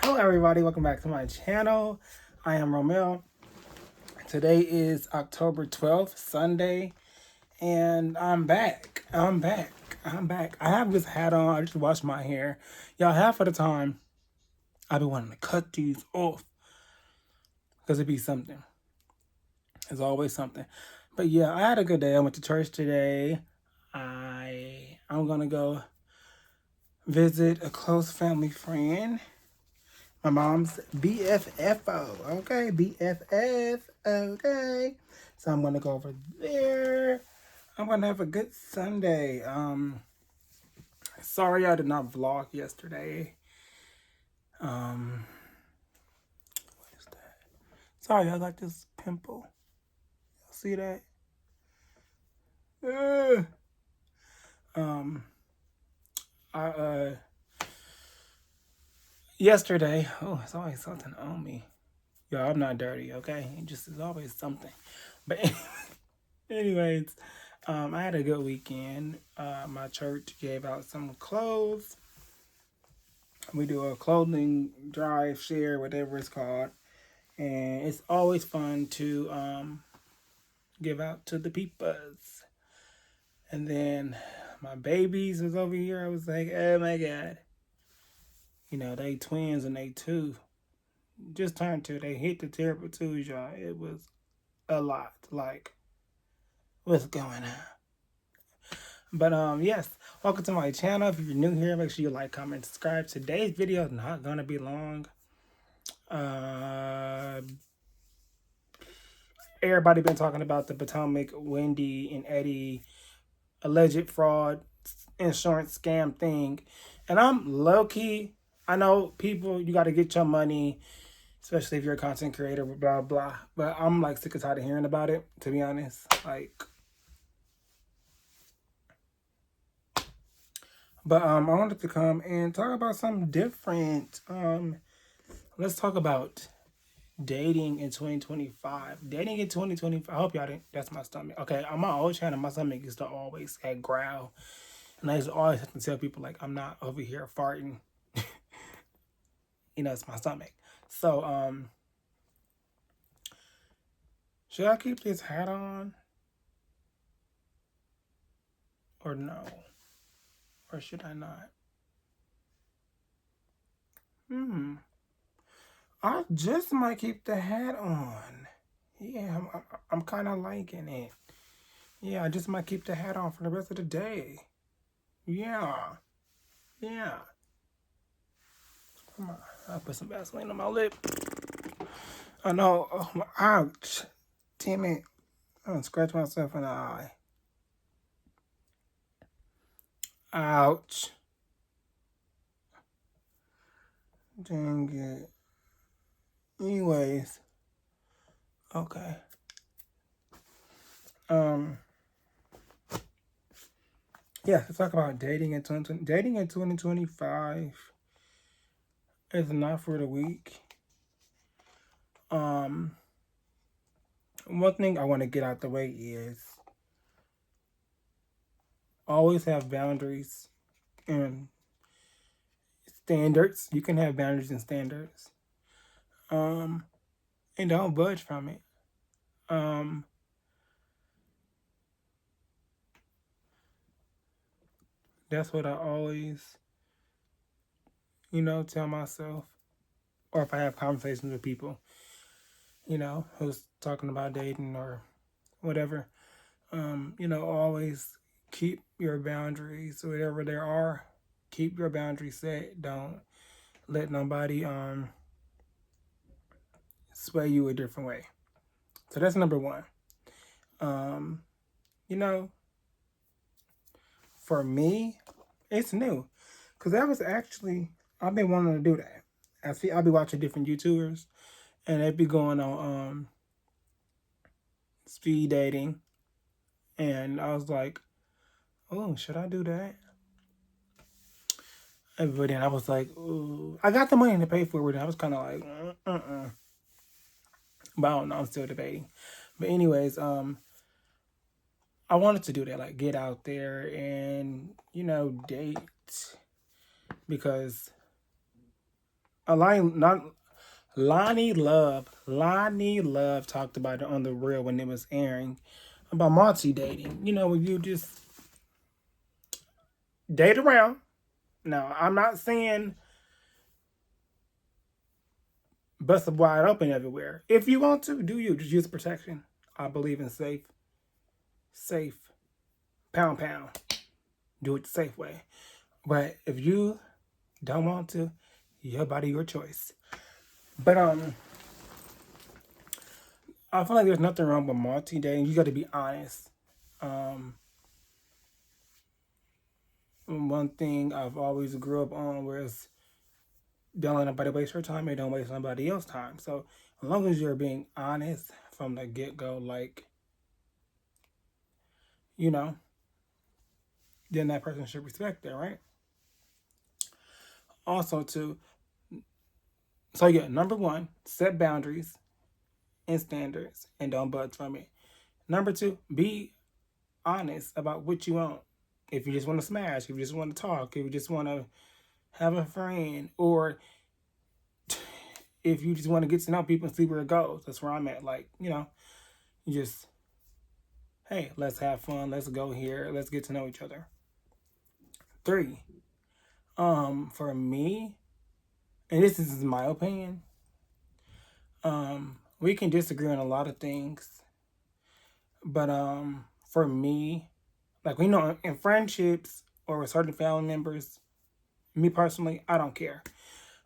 Hello everybody, welcome back to my channel. I am Romel. Today is October 12th, Sunday, and I'm back. I have this hat on. I just washed my hair. Y'all, half of the time, I've been wanting to cut these off because it'd be something. There's always something. But yeah, I had a good day. I went to church today. I'm gonna go visit a close family friend. My mom's BFFO, okay? BFF, okay? So I'm gonna go over there. I'm gonna have a good Sunday. Sorry I did not vlog yesterday. What is that? Sorry, I got this pimple. See that? Ugh. Um, I yesterday. Oh, it's always something on me. Yo, I'm not dirty, okay? It just is always something. But anyways, I had a good weekend. My church gave out some clothes. We do a clothing drive, share, whatever it's called. And it's always fun to give out to the peepers. And then my babies was over here. I was like, oh my God. You know, they twins and they two. Just turned two. They hit the terrible twos, y'all. It was a lot. Like, what's going on? But yes, welcome to my channel. If you're new here, make sure you like, comment, subscribe. Today's video is not gonna be long. Everybody been talking about the Potomac, Wendy, and Eddie alleged fraud insurance scam thing, and I'm low key. I know people, you got to get your money, especially if you're a content creator, blah blah. But I'm like sick and tired of hearing about it. To be honest, like. But I wanted to come and talk about something different. Let's talk about dating in 2025. Dating in 2025. I hope y'all didn't. That's my stomach. Okay, on my old channel, my stomach used to always had growl. And I used to always have to tell people, like, I'm not over here farting. You know, it's my stomach. So, should I keep this hat on? Or no? Or should I not? I just might keep the hat on. Yeah, I'm kind of liking it. Yeah, I just might keep the hat on for the rest of the day. Yeah. Yeah. Come on. I'll put some Vaseline on my lip. I know. Oh, ouch. Damn it. I'm gonna scratch myself in the eye. Ouch. Dang it. Anyways. Okay. Yeah, let's talk about dating in 2020. Dating in 2025 is not for the weak. One thing I want to get out the way is always have boundaries and standards. You can have boundaries and standards. And don't budge from it. That's what I always, tell myself. Or if I have conversations with people, who's talking about dating or whatever, always keep your boundaries, whatever there are. Keep your boundaries set. Don't let nobody sway you a different way. So that's number one. You know, for me, it's new. Because that was actually, I've been wanting to do that. I'll be watching different YouTubers and they'd be going on speed dating. And I was like, oh, should I do that? But then I was like, ooh, I got the money to pay for it. And I was kind of like, But I don't know, I'm still debating. But anyways, I wanted to do that, like get out there and, date. Because Not Lonnie Love talked about it on the real when it was airing about multi dating. You know, when you just date around. Now, I'm not saying bust it wide open everywhere. If you want to, do you just use protection? I believe in safe, pound pound. Do it the safe way. But if you don't want to, your body, your choice. But I feel like there's nothing wrong with multi dating. You got to be honest. Um, One thing I've always grew up on was don't let nobody waste your time and don't waste somebody else's time. So as long as you're being honest from the get go, like, you know, then that person should respect it, right? Also, too, so yeah, number one, set boundaries and standards and don't budge from it. Number two, be honest about what you want. If you just want to smash, if you just want to talk, if you just want to have a friend, or if you just want to get to know people and see where it goes, that's where I'm at. Like, you just, hey, let's have fun, let's go here, let's get to know each other. Three, for me, and this is my opinion, we can disagree on a lot of things, but for me, like, we know in friendships or with certain family members, me personally, I don't care.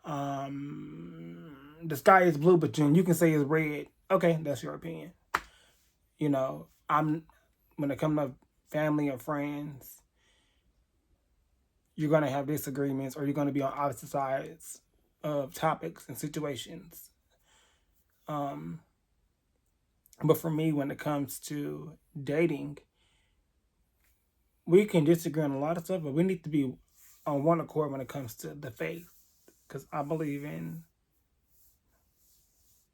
The sky is blue, but you can say it's red. Okay, that's your opinion. I'm when it comes to family or friends, you're gonna have disagreements, or you're gonna be on opposite sides of topics and situations. Um, but for me, when it comes to dating, we can disagree on a lot of stuff, but we need to be on one accord when it comes to the faith, because I believe in,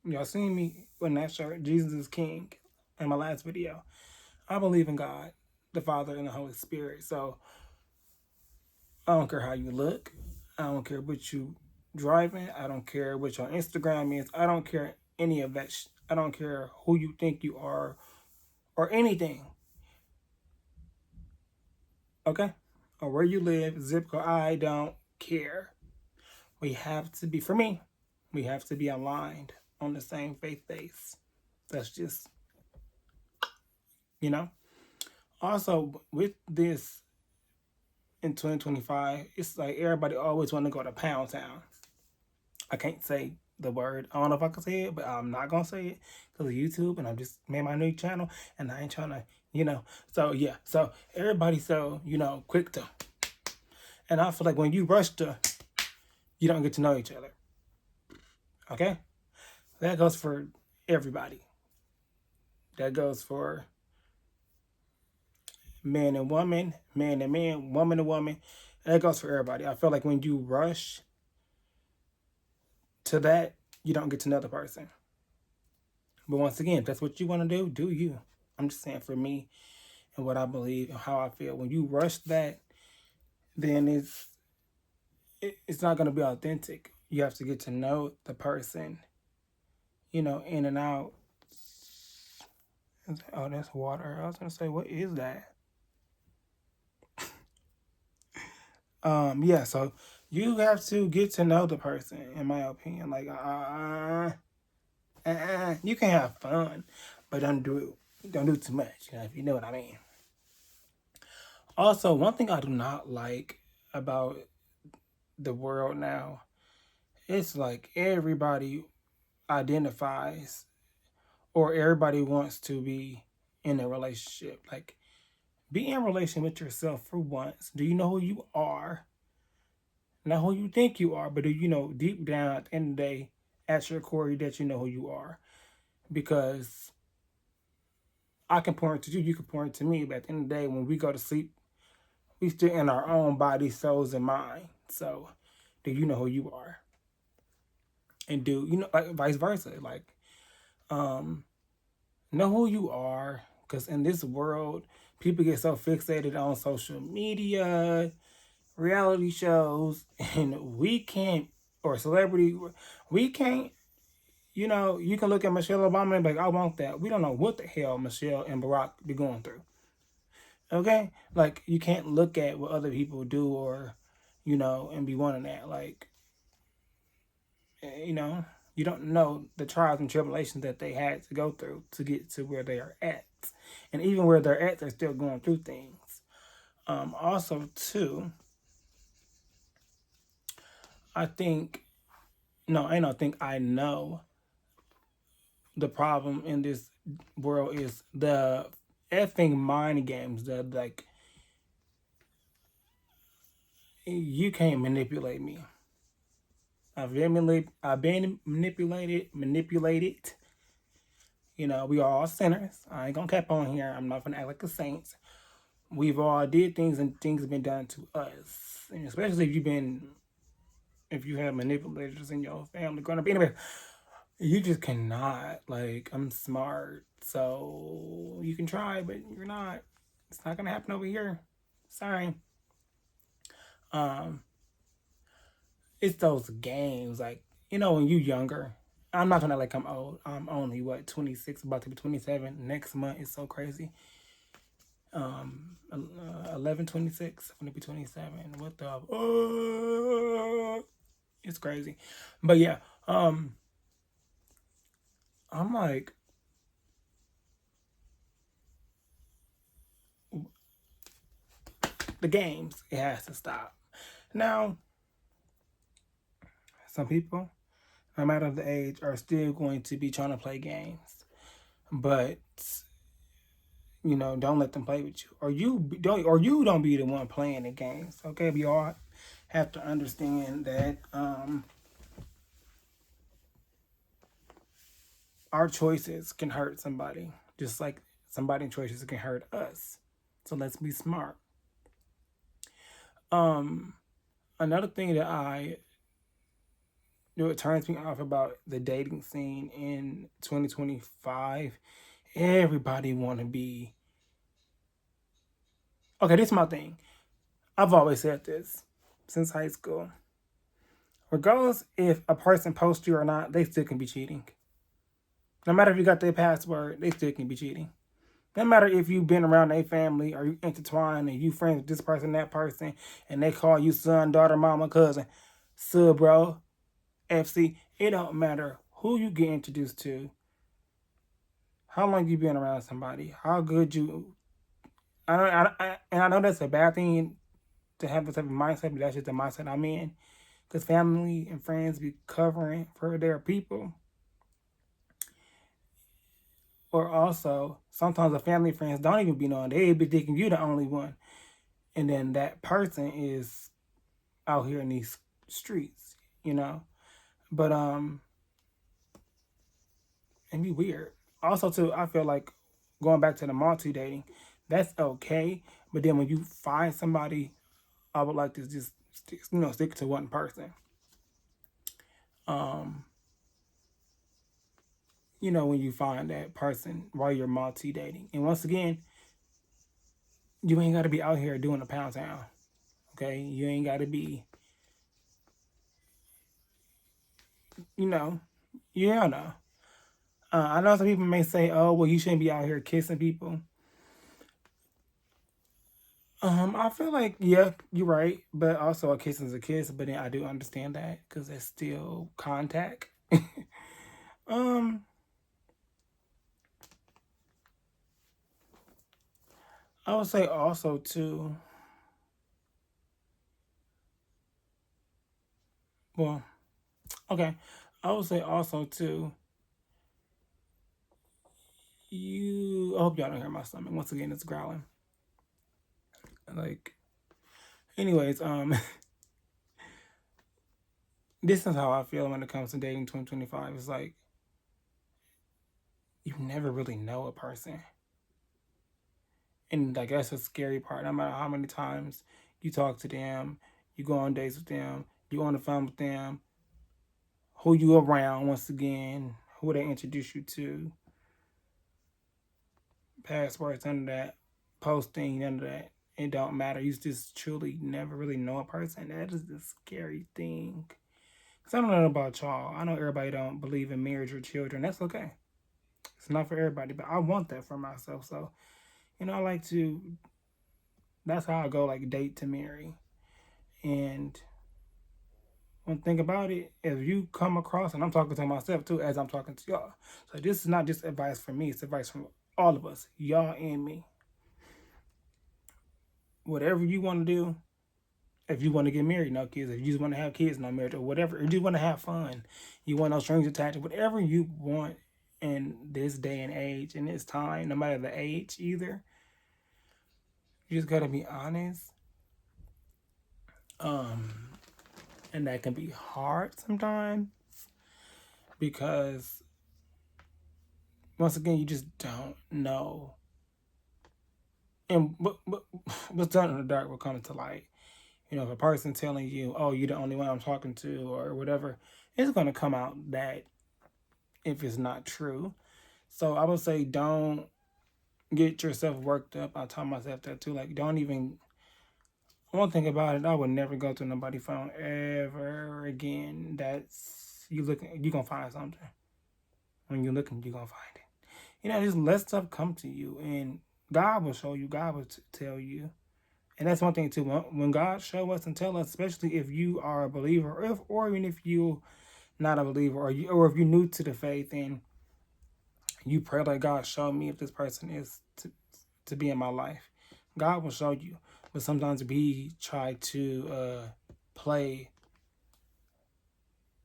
y'all seen me when that shirt, Jesus is King, in my last video. I believe in God, the Father, and the Holy Spirit. So I don't care how you look. I don't care what you driving. I don't care what your Instagram is. I don't care any of that. I don't care who you think you are or anything. Okay? Or where you live, zip code. I don't care. We have to be, for me, we have to be aligned on the same faith base. That's just, you know. Also, with this in 2025, it's like everybody always want to go to Pound Town. I can't say the word. I don't know if I can say it, but I'm not gonna say it because of YouTube, and I just made my new channel, and I ain't trying to, So yeah, so everybody so quick to, and I feel like when you rush to, you don't get to know each other. Okay, that goes for everybody. That goes for man and woman, man and man, woman and woman. That goes for everybody. I feel like when you rush to that, you don't get to know the person. But once again, if that's what you want to do you. I'm just saying, for me and what I believe and how I feel, when you rush that, then it's not going to be authentic. You have to get to know the person, in and out. Oh, that's water. I was going to say, what is that? Yeah, so you have to get to know the person, in my opinion. Like, you can have fun, but don't do too much, if you know what I mean. Also, one thing I do not like about the world now, it's like everybody identifies, or everybody wants to be in a relationship. Like, be in a relation with yourself for once. Do you know who you are? Not who you think you are, but do you know deep down at the end of the day, at your core, that you know who you are? Because I can point to you, you can point to me, but at the end of the day, when we go to sleep, we still in our own body, souls, and mind. So, do you know who you are? And do like vice versa? Like, know who you are, because in this world, people get so fixated on social media, reality shows, and we can't or celebrity. We can't, you can look at Michelle Obama and be like, I want that. We don't know what the hell Michelle and Barack be going through. Okay? Like, you can't look at what other people do or, and be wanting that. Like, you know, you don't know the trials and tribulations that they had to go through to get to where they are at. And even where they're at, they're still going through things. Also, too, I think, no, I don't think I know the problem in this world is the effing mind games that, like, you can't manipulate me. I've been manipulated. We are all sinners. I ain't gonna cap on here. I'm not gonna act like a saint. We've all did things and things have been done to us. And especially if you have manipulators in your family growing up. Anyway, you just cannot. Like, I'm smart. So you can try, but you're not. It's not gonna happen over here. Sorry. Um, it's those games, like, when you younger. I'm not gonna like I'm old. I'm only 26, about to be 27 next month. It's so crazy. 11/26, I'm gonna be 27. What the it's crazy. But yeah, I'm like, the games, it has to stop. Now, some people, no matter the age, are still going to be trying to play games. But don't let them play with you, or you don't be the one playing the games. Okay, we all have to understand that our choices can hurt somebody, just like somebody's choices can hurt us. So let's be smart. Another thing that it turns me off about the dating scene in 2025. Everybody want to be. Okay, this is my thing. I've always said this since high school. Regardless if a person posts you or not, they still can be cheating. No matter if you got their password, they still can be cheating. No matter if you've been around their family or you intertwined and you friends with this person, that person, and they call you son, daughter, mama, cousin, sub, bro, FC. It don't matter who you get introduced to, how long you been around somebody, how good you. And I know that's a bad thing to have this type of mindset, but that's just the mindset I'm in. Because family and friends be covering for their people. Or also, sometimes the family and friends don't even be knowing. They be thinking you the only one. And then that person is out here in these streets, But it'd be weird. Also, too, I feel like going back to the multi dating, that's okay. But then when you find somebody, I would like to just stick to one person. When you find that person while you're multi dating, and once again, you ain't got to be out here doing a pound town. Okay, you ain't got to be. Yeah, no. I know some people may say, "Oh, well, you shouldn't be out here kissing people." I feel like, yeah, you're right, but also a kiss is a kiss. But then I do understand that because it's still contact. um, I would say also too. Well, okay, I would say also too. I hope y'all don't hear my stomach. Once again, it's growling. Like, anyways, this is how I feel when it comes to dating 2025. It's like you never really know a person. And like that's the scary part. No matter how many times you talk to them, you go on dates with them, you on the phone with them, who you around once again, who they introduce you to, passwords, none of that, posting, none of that. It don't matter. You just truly never really know a person. That is the scary thing. Because I don't know about y'all. I know everybody don't believe in marriage or children. That's okay. It's not for everybody, but I want that for myself. So, I like to, that's how I go, like, date to marry. And one thing about it, if you come across, and I'm talking to myself too as I'm talking to y'all. So this is not just advice from me, it's advice from all of us, y'all and me. Whatever you want to do, if you want to get married, no kids. If you just want to have kids, no marriage, or whatever. If you just want to have fun, you want no strings attached, whatever you want in this day and age, in this time, no matter the age either, you just gotta be honest. Um, and that can be hard sometimes because once again, you just don't know. And what's done in the dark will come to light. If a person telling you, "Oh, you're the only one I'm talking to," or whatever, it's gonna come out that if it's not true. So I would say don't get yourself worked up. I tell myself that too. Like, don't even. One thing about it, I would never go to nobody's phone ever again. That's you looking. You gonna find something. When you're looking, you gonna find it. Just let stuff come to you, and God will show you. God will tell you. And that's one thing too. When God show us and tell us, especially if you are a believer, or even if you not a believer, or if you're new to the faith, and you pray like, God, show me if this person is to be in my life. God will show you. But sometimes we try to play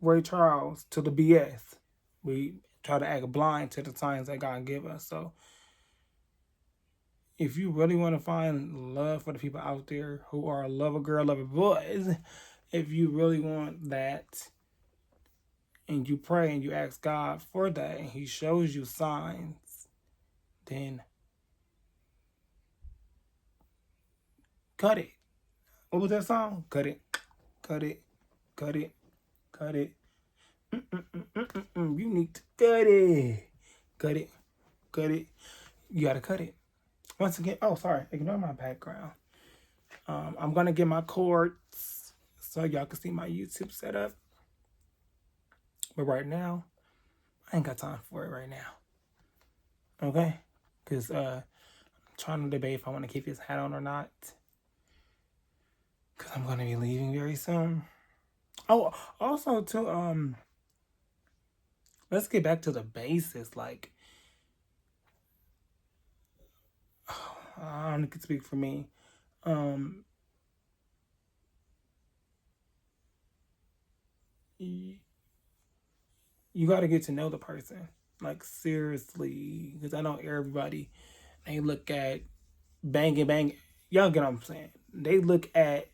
Ray Charles to the BS. We try to act blind to the signs that God give us. So if you really want to find love for the people out there who are lover girl, lover boys, if you really want that, and you pray and you ask God for that, and He shows you signs, then cut it. What was that song? Cut it, cut it, cut it, cut it. You need to cut it, cut it, cut it. You gotta cut it. Once again, oh sorry, ignore my background. I'm gonna get my cords so y'all can see my YouTube setup. But right now, I ain't got time for it right now. Okay? Because I'm trying to debate if I want to keep this hat on or not. Because I'm going to be leaving very soon. Oh, also, too, let's get back to the basics. Like, I don't can speak for me. You got to get to know the person. Like, seriously. Because I know everybody, they look at banging. Y'all get what I'm saying. They look at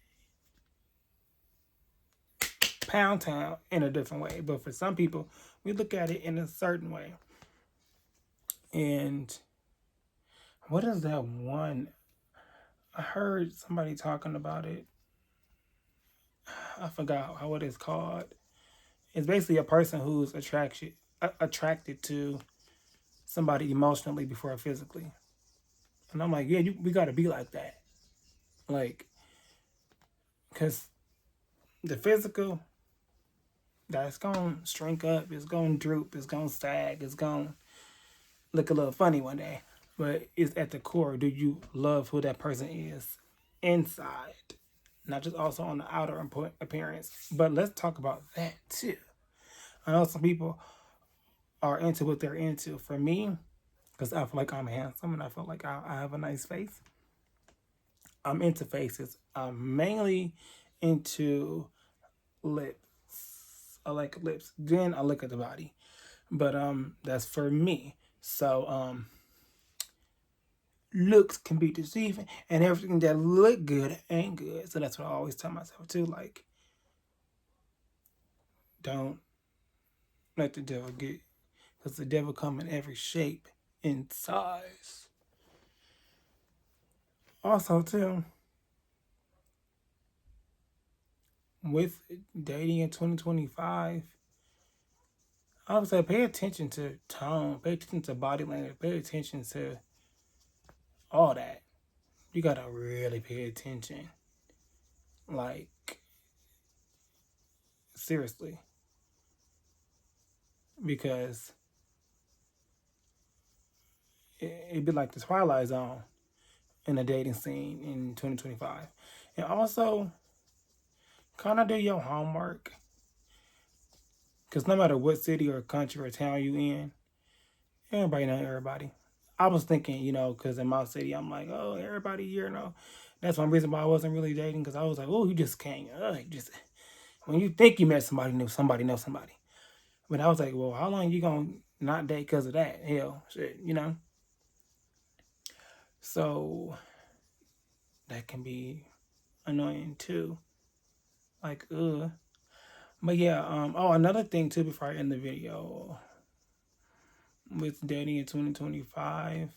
Pound Town in a different way. But for some people, we look at it in a certain way. And what is that one? I heard somebody talking about it. I forgot how it is called. It's basically a person who's attracted to somebody emotionally before physically. And I'm like, yeah, we got to be like that. Like, because the physical, that's going to shrink up, it's going to droop, it's going to sag, it's going to look a little funny one day. But it's at the core, do you love who that person is inside? Not just also on the outer appearance. But let's talk about that too. I know some people are into what they're into. For me, because I feel like I'm handsome and I feel like I have a nice face, I'm into faces. I'm mainly into lips. I like lips. Then I look at the body. But that's for me. So looks can be deceiving, and everything that look good ain't good. So that's what I always tell myself too. Like, don't let the devil get, because the devil come in every shape and size. Also too, with dating in 2025, I would say pay attention to tone, pay attention to body language, pay attention to all that. You gotta really pay attention. Like, seriously. because it'd be like the Twilight Zone in the dating scene in 2025. And also, kind of do your homework. Because no matter what city or country or town you in, everybody know everybody. I was thinking, because in my city, I'm like, oh, everybody here know. That's one reason why I wasn't really dating, because I was like, oh, you just can't. You just when you think you met somebody, know somebody. But I was like, well, how long you gonna not date because of that? Hell, shit. So that can be annoying too. Like, ugh. But yeah, another thing too before I end the video with dating in 2025.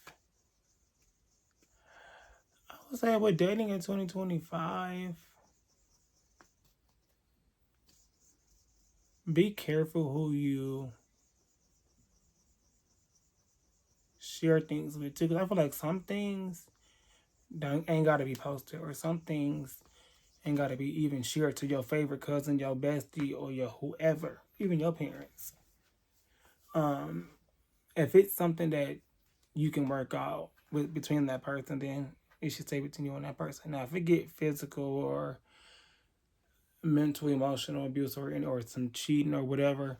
I would say with dating in 2025, be careful who you share things with too. Because I feel like some things ain't got to be posted, or some things ain't got to be even shared to your favorite cousin, your bestie, or your whoever, even your parents. Um, if it's something that you can work out with between that person, then it should stay between you and that person. Now, if it get physical or mental, emotional abuse, or some cheating or whatever,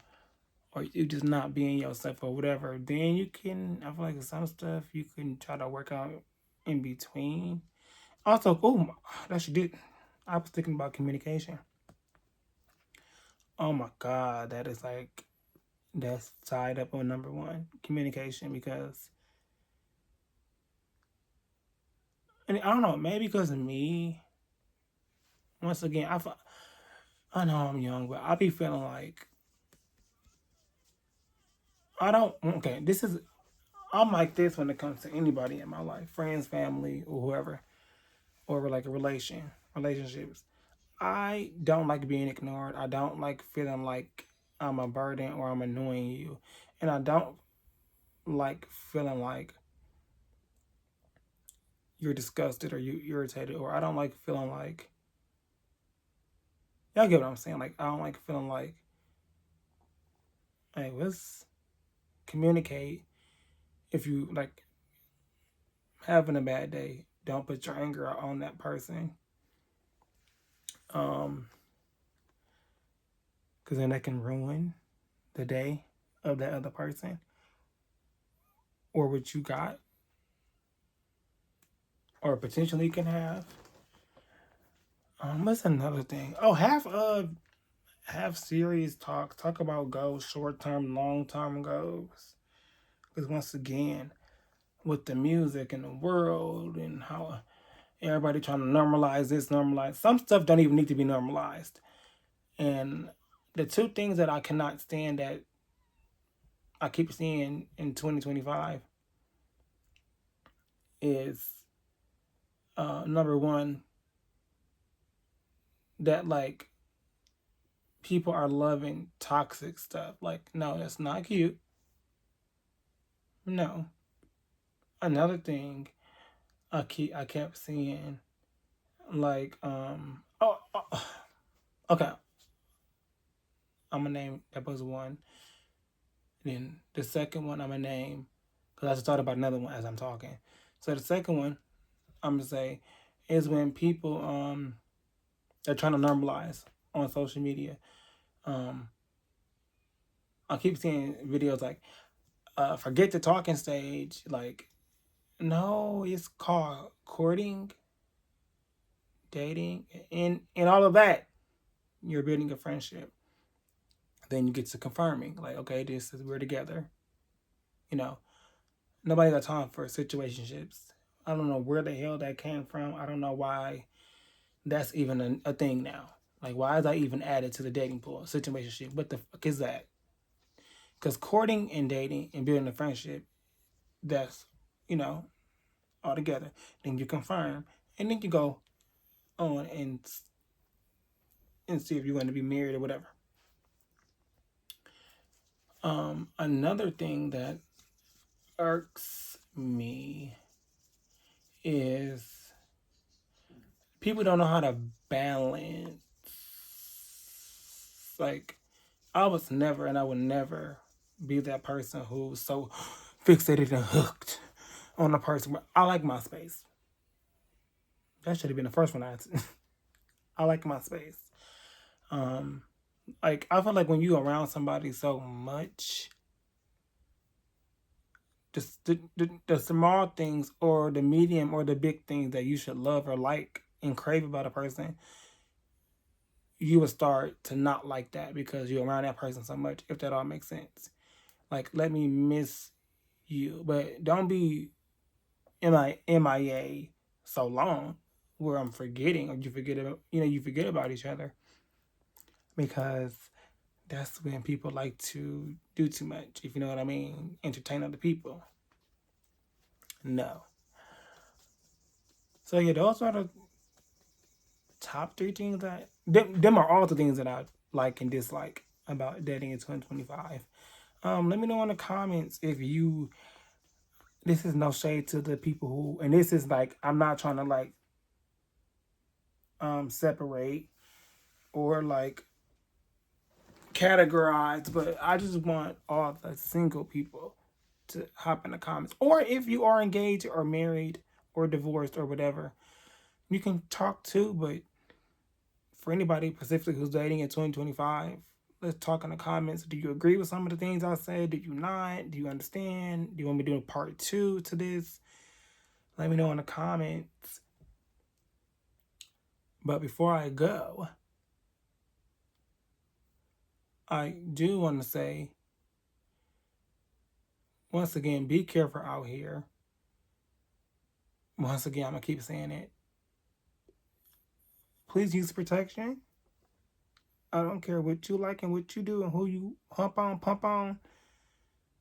or you just not being yourself or whatever, then you can. I feel like some stuff you can try to work out in between. Also, oh, that you did. I was thinking about communication. Oh my God, that's tied up on number one, communication, because, and I don't know, maybe because of me. Once again, I know I'm young, but I be feeling like I don't. Okay, I'm like this when it comes to anybody in my life, friends, family, or whoever, or like relationships. I don't like being ignored. I don't like feeling like I'm a burden or I'm annoying you, and I don't like feeling like you're disgusted or you irritated, or I don't like feeling like, y'all get what I'm saying. Like, I don't like feeling like, hey, let's communicate. If you like having a bad day, don't put your anger out on that person. Um, because then that can ruin the day of that other person or what you got or potentially can have. What's another thing? Oh, have serious talk about goals, short term, long term goals. Because once again, with the music and the world and how everybody trying to normalize this, normalize some stuff don't even need to be normalized. And the two things that I cannot stand that I keep seeing in 2025 is number one, that like people are loving toxic stuff. Like, no, that's not cute. No. Another thing I kept seeing, like, okay, I'm gonna name that was one. Then the second one I'm gonna name, because I just thought about another one as I'm talking. So the second one I'm gonna say is when people they're trying to normalize on social media. Um, I keep seeing videos like, forget the talking stage. Like, no, it's called courting, dating, and all of that. You're building a friendship. Then you get to confirming, like, okay, this is we're together. You know, nobody got time for situationships. I don't know where the hell that came from. I don't know why that's even a thing now. Like, why is that even added to the dating pool? Situationship. What the fuck is that? Because courting and dating and building a friendship, that's, you know, all together. Then you confirm, and then you go on and see if you're going to be married or whatever. Another thing that irks me is people don't know how to balance. Like, I was never, and I would never be that person who's so fixated and hooked on a person. But I like my space. That should have been the first one I answered. I like my space. Um, like I feel like when you around somebody so much, just the small things or the medium or the big things that you should love or like and crave about a person, you would start to not like that because you're around that person so much. If that all makes sense, like let me miss you, but don't be MIA so long where I'm forgetting or you forget about you forget about each other because that's when people like to do too much. If you know what I mean, entertain other people. No. So yeah, those are the top three things that them are all the things that I like and dislike about dating in 2025. Let me know in the comments if you. This is no shade to the people who, and this is like I'm not trying to like separate or like categorize, but I just want all the single people to hop in the comments. Or if you are engaged or married or divorced or whatever, you can talk too. But for anybody specifically who's dating in 2025, let's talk in the comments. Do you agree with some of the things I said? Do you not? Do you understand? Do you want me to do a part 2 to this? Let me know in the comments. But before I go, I do want to say, once again, be careful out here. Once again, I'm going to keep saying it. Please use protection. I don't care what you like and what you do and who you hump on, pump on,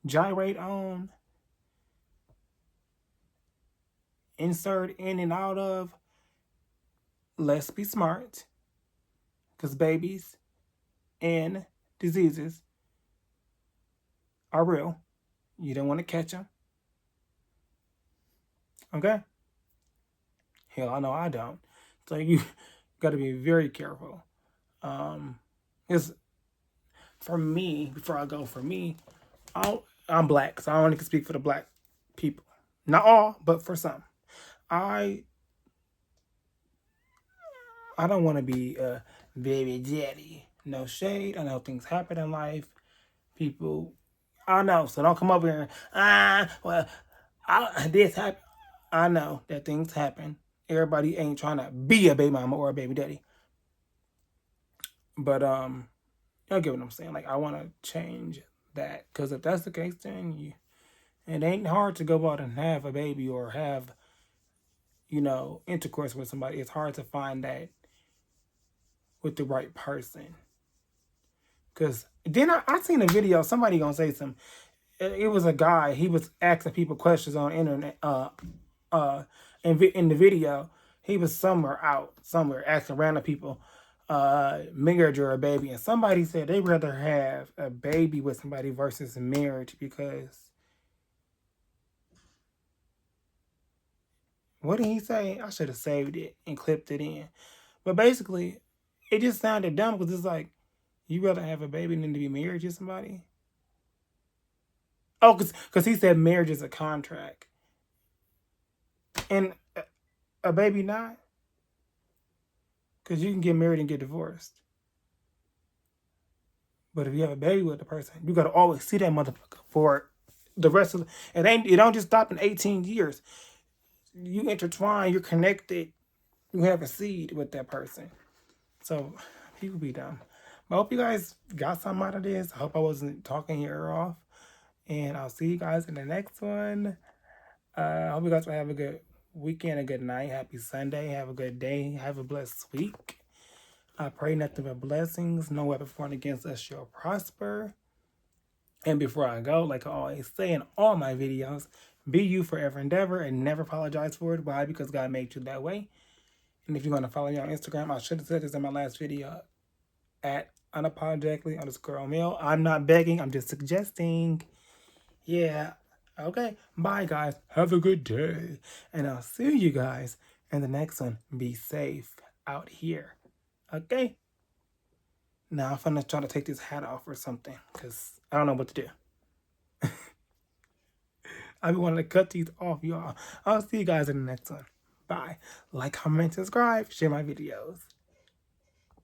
gyrate on, insert in and out of. Let's be smart. Because babies and diseases are real. You don't want to catch them. Okay? Hell, I know I don't. So you got to be very careful. Because for me, before I go, for me, I'm black, so I only can speak for the black people. Not all, but for some. I don't want to be a baby daddy. No shade. I know things happen in life. People, I know. So don't come up here and this happened. I know that things happen. Everybody ain't trying to be a baby mama or a baby daddy. But y'all get what I'm saying. Like I want to change that because if that's the case, then it ain't hard to go out and have a baby or have intercourse with somebody. It's hard to find that with the right person. Because then I seen a video. Somebody gonna say some. It was a guy. He was asking people questions on the internet. In the video, he was somewhere asking random people, marriage or a baby, and somebody said they'd rather have a baby with somebody versus marriage because. What did he say? I should have saved it and clipped it in. But basically, it just sounded dumb because it's like, you rather have a baby than to be married to somebody? Oh, because he said marriage is a contract. And a baby not? Because you can get married and get divorced. But if you have a baby with a person, you got to always see that motherfucker for the rest of the... It don't just stop in 18 years. You intertwine, you're connected, you have a seed with that person. So, people be dumb. I hope you guys got something out of this. I hope I wasn't talking your ear off. And I'll see you guys in the next one. I hope you guys will have a good weekend, a good night. Happy Sunday. Have a good day. Have a blessed week. I pray nothing but blessings. No weapon formed against us shall prosper. And before I go, like I always say in all my videos, be you forever and ever and never apologize for it. Why? Because God made you that way. And if you're going to follow me on Instagram, I should have said this in my last video, at unapologetically_O'Meal. I'm not begging, I'm just suggesting. Yeah. Okay. Bye, guys. Have a good day. And I'll see you guys in the next one. Be safe out here. Okay? Now I'm gonna try to take this hat off or something because I don't know what to do. I be wanting to cut these off, y'all. I'll see you guys in the next one. Bye. Like, comment, subscribe, share my videos.